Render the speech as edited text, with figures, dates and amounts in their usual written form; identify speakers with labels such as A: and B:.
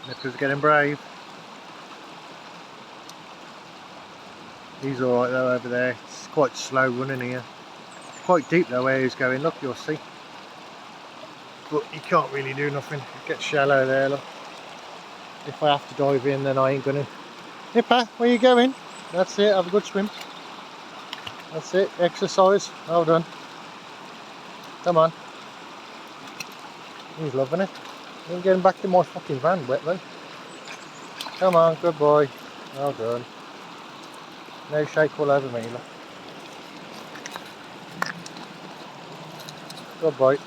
A: Nippa's getting brave. He's alright though over there. It's quite slow running here. Quite deep though where he's going, look, you'll see. But he can't really do nothing. It gets shallow there, look. If I have to dive in, then I ain't gonna. Nippa, where you going? That's it, have a good swim. That's it, exercise. Well done. Come on. He's loving it. I'm getting back to my fucking van, wet though. Come on, good boy. Well done. No shake all over me, look. Good boy.